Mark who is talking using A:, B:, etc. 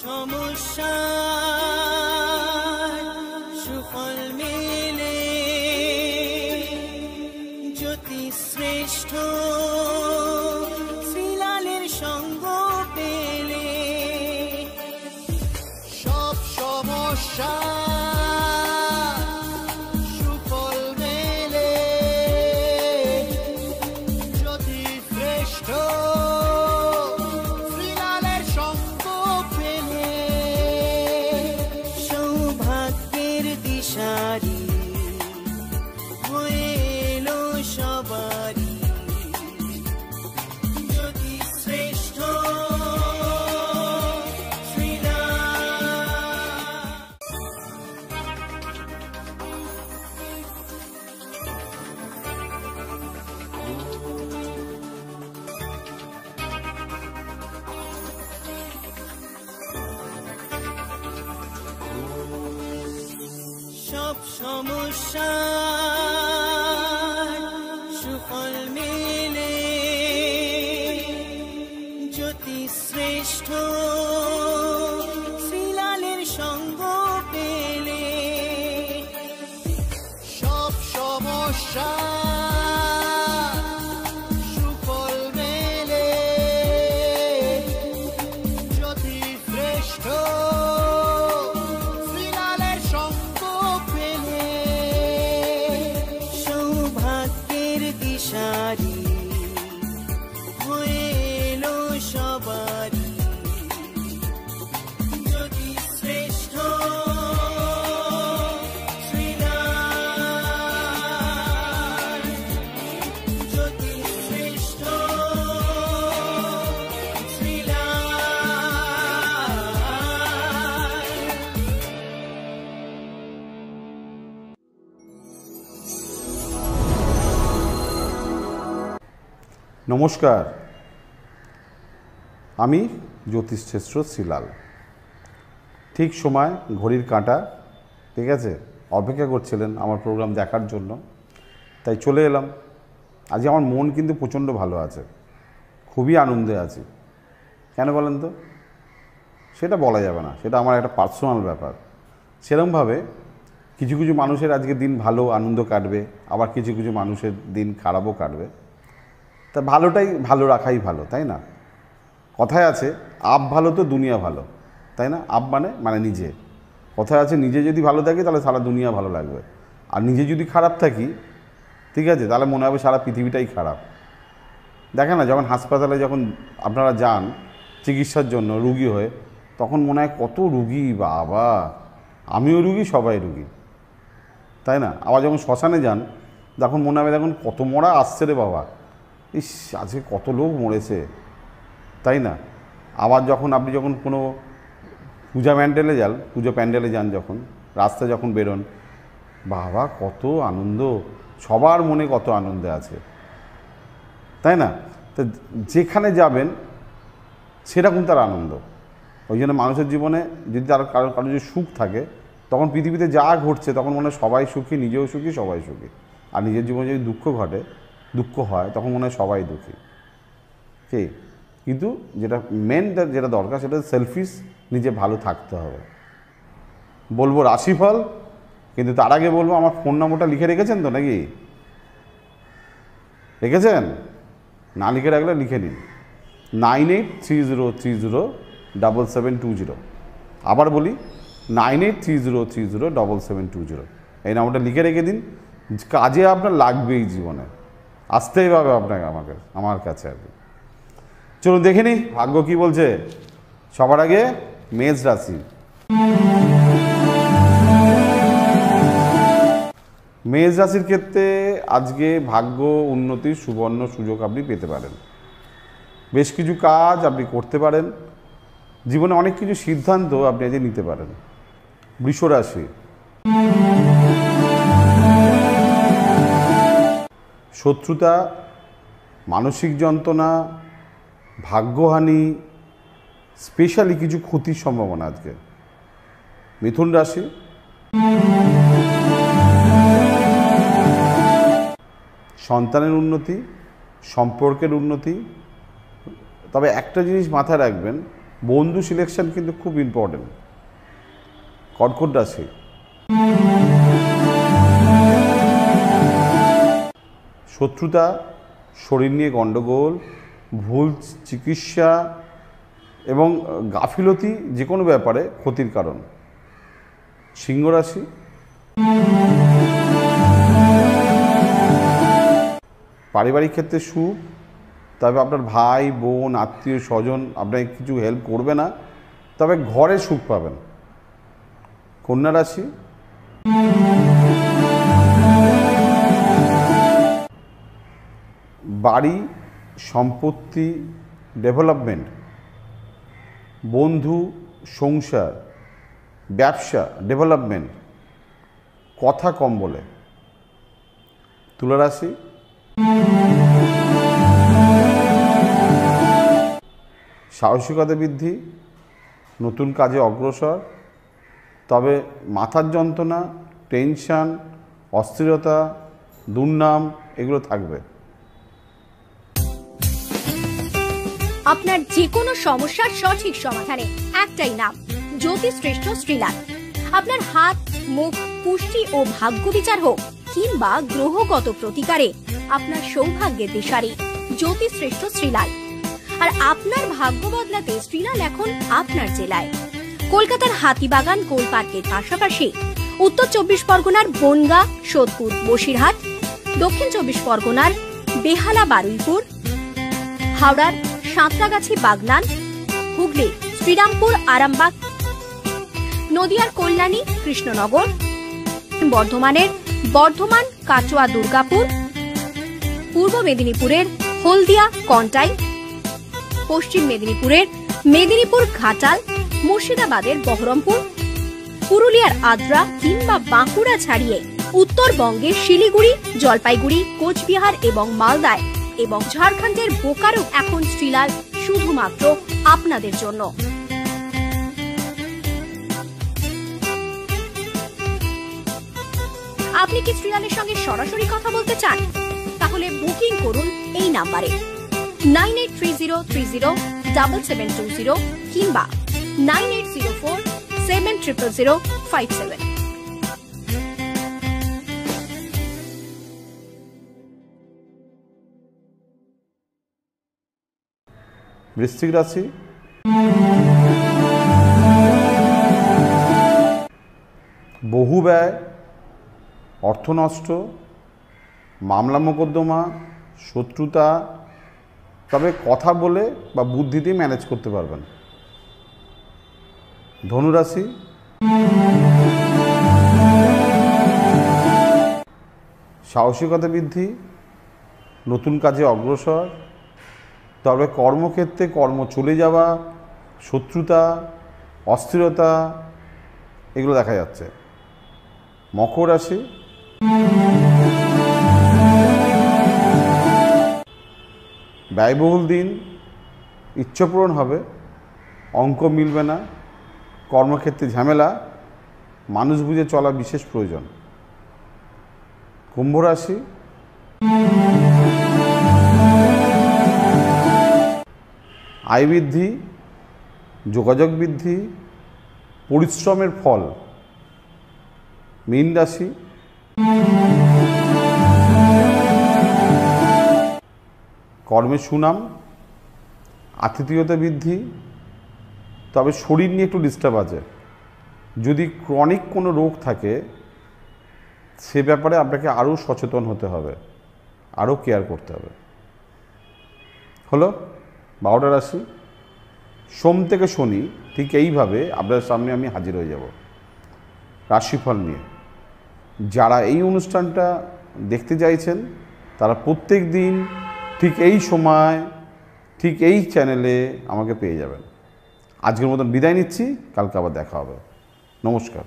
A: সমস্যার সুফল মেলে জ্যোতি শ্রেষ্ঠ শ্রীলালের সঙ্গ পেলে সব সমস্যা সুফল মেলে জ্যোতি শ্রেষ্ঠ শ্রীলালের সঙ্গ পেলে সৌভাগ্যের দিশারি হয়ে এলো সবারই জ্যোতি শ্রেষ্ঠ সব সমস্যার সুফল মেলে জ্যোতি শ্রেষ্ঠ শ্রীলালের সঙ্গ পেলে সব সমস্যা সুফল মেলে জ্যোতি শ্রেষ্ঠ শ্রীলালের সঙ্গ পেলে সৌভাগ্যের দিশারি হয়ে এলো সবারই জ্যোতি শ্রেষ্ঠ শ্রীলাল জ্যোতি শ্রেষ্ঠ
B: নমস্কার, আমি জ্যোতিষশ্রেষ্ঠ শ্রীলাল। ঠিক সময় ঘড়ির কাঁটা, ঠিক আছে, অপেক্ষা করছিলেন আমার প্রোগ্রাম দেখার জন্য, তাই চলে এলাম। আজকে আমার মন কিন্তু প্রচণ্ড ভালো আছে, খুবই আনন্দে আছি। কেন বলেন তো? সেটা বলা যাবে না, সেটা আমার একটা পার্সোনাল ব্যাপার। সেরকমভাবে কিছু কিছু মানুষের আজকে দিন ভালো আনন্দ কাটবে, আবার কিছু কিছু মানুষের দিন খারাপও কাটবে। তা ভালোটাই ভালো রাখাই ভালো, তাই না? কথায় আছে আপ ভালো তো দুনিয়া ভালো, তাই না? আপ মানে নিজে। কথায় আছে নিজে যদি ভালো থাকি তাহলে সারা দুনিয়া ভালো লাগবে, আর নিজে যদি খারাপ থাকি, ঠিক আছে, তাহলে মনে হবে সারা পৃথিবীটাই খারাপ। দেখেন না, যখন হাসপাতালে যখন আপনারা যান চিকিৎসার জন্য রুগী হয়ে, তখন মনে হয় কত রুগী, বাবা আমিও রুগী, সবাই রুগী, তাই না? আবার যখন শ্মশানে যান তখন মনে হবে দেখুন কত মরা আসছে রে বাবা, ইস আজকে কত লোক মরেছে, তাই না? আবার আপনি যখন কোনো পূজা প্যান্ডেলে যান, যখন রাস্তায় যখন বেরোন, বাবা কত আনন্দ, সবার মনে কত আনন্দে আছে, তাই না? তো যেখানে যাবেন সেরকম তার আনন্দ। ওই জন্য মানুষের জীবনে যদি তার কারো যদি সুখ থাকে, তখন পৃথিবীতে যা ঘটছে তখন মনে হয় সবাই সুখী, নিজেও সুখী, সবাই সুখী। আর নিজের জীবনে যদি দুঃখ হয় তখন মনে হয় সবাই দুঃখী। কিন্তু যেটা যেটা দরকার সেটা সেলফিশ, নিজে ভালো থাকতে হবে। বলবো রাশিফল, কিন্তু তার আগে বলবো আমার ফোন নম্বরটা লিখে রেখেছেন তো নাকি? রেখেছেন? না লিখে রাখলে লিখে নিন, 9830307720। আবার বলি 9830307720। এই নাম্বারটা লিখে রেখে দিন, কাজে আপনার লাগবেই জীবনে, আসতেই পাবে আপনাকে আমার কাছে আর কি। চলুন দেখে নিই ভাগ্য কি বলছে। সবার আগে মেষ রাশি। মেষ রাশির ক্ষেত্রে আজকে ভাগ্য উন্নতির সুবর্ণ সুযোগ আপনি পেতে পারেন। বেশ কিছু কাজ আপনি করতে পারেন, জীবনে অনেক কিছু সিদ্ধান্ত আপনি আজকে নিতে পারেন। বৃষ রাশি। শত্রুতা, মানসিক যন্ত্রণা, ভাগ্যহানি, স্পেশালি কিছু ক্ষতির সম্ভাবনা আজকে। মিথুন রাশি। সন্তানের উন্নতি, সম্পর্কের উন্নতি। তবে একটা জিনিস মাথায় রাখবেন, বন্ধু সিলেকশন কিন্তু খুব ইম্পর্টেন্ট। কর্কট রাশি, শত্রুতা, শরীর নিয়ে গণ্ডগোল, ভুল চিকিৎসা এবং গাফিলতি যে কোনো ব্যাপারে ক্ষতির কারণ। সিংহ রাশি, পারিবারিক ক্ষেত্রে সুখ, তবে আপনার ভাই বোন আত্মীয় স্বজন আপনাকে কিছু হেল্প করবে না, তবে ঘরে সুখ পাবেন। কন্যা রাশি, বাড়ি সম্পত্তি ডেভেলপমেন্ট, বন্ধু সংসার ব্যবসা ডেভেলপমেন্ট, কথা কম বলে। তুলা রাশি, সাহসিকতা বৃদ্ধি, নতুন কাজে অগ্রসর, তবে মাথার যন্ত্রণা, টেনশন, অস্থিরতা, দুর্নাম এগুলো থাকবে।
C: আপনার যে কোনো সমস্যার সঠিক সমাধানে একটাই নাম, জ্যোতিষশ্রেষ্ঠ শ্রীলাল। আপনার হাত মুখ পুষ্টি ও ভাগ্য বিচার হোক কিংবা গ্রহগত প্রতিকারে আপনার সৌভাগ্যের দিশারি জ্যোতিষশ্রেষ্ঠ শ্রীলাল। আর আপনার ভাগ্য বদলাতে শ্রীলাল এখন আপনার জেলায়। কলকাতার হাতিবাগান কোল পার্কের পাশাপাশি উত্তর 24 পরগনার বনগাঁ, সোদপুর, বসিরহাট, দক্ষিণ 24 পরগনার বেহালা, বারুইপুর, হাওড়ার সাঁতরাগাছি, বাগনান, হুগলির শ্রীরামপুর, আরামবাগ, নদিয়ার কল্যাণী, কৃষ্ণনগর, বর্ধমানের বর্ধমান, কাটোয়া, দুর্গাপুর, পূর্ব মেদিনীপুরের হলদিয়া, কন্টাই, পশ্চিম মেদিনীপুরের মেদিনীপুর, ঘাটাল, মুর্শিদাবাদের বহরমপুর, পুরুলিয়ার আদ্রা কিংবা বাঁকুড়া ছাড়িয়ে উত্তরবঙ্গের শিলিগুড়ি, জলপাইগুড়ি, কোচবিহার এবং মালদায় এবং ঝাড়খণ্ডের বোকারো এখন শ্রীলাল শুধুমাত্র আপনাদের জন্য। আপনি কি শ্রীলালের সঙ্গে সরাসরি কথা বলতে চান? তাহলে বুকিং করুন এই নাম্বারে 9830307720 কিংবা 9804700057।
B: বৃশ্চিক রাশি, বহু ব্যয়, অর্থ নষ্ট, মামলা মোকদ্দমা, শত্রুতা, তবে কথা বলে বা বুদ্ধি দিয়ে ম্যানেজ করতে পারবেন। ধনুরাশি, সাহসিকতা বৃদ্ধি, নতুন কাজে অগ্রসর, তবে কর্মক্ষেত্রে কর্ম চলে যাওয়া, শত্রুতা, অস্থিরতা এগুলো দেখা যাচ্ছে। মকর রাশি, ব্যয়বহুল দিন, ইচ্ছাপূরণ হবে, অঙ্ক মিলবে না, কর্মক্ষেত্রে ঝামেলা, মানুষ বুঝে চলা বিশেষ প্রয়োজন। কুম্ভ রাশি, আয় বৃদ্ধি, যোগাযোগ বৃদ্ধি, পরিশ্রমের ফল। মীন রাশি, কর্মে সুনাম, আতিথেয়তা বৃদ্ধি, তবে শরীর নিয়ে একটু ডিস্টার্ব আছে। যদি ক্রনিক কোনো রোগ থাকে সে ব্যাপারে আপনাকে আরও সচেতন হতে হবে, আরও কেয়ার করতে হবে। হলো 12টা রাশি। সোম থেকে শনি ঠিক এইভাবে আপনার সামনে আমি হাজির হয়ে যাব রাশিফল নিয়ে। যারা এই অনুষ্ঠানটা দেখতে চাইছেন তারা প্রত্যেক দিন ঠিক এই সময় ঠিক এই চ্যানেলে আমাকে পেয়ে যাবেন। আজকের মতন বিদায় নিচ্ছি, কালকে আবার দেখা হবে। নমস্কার।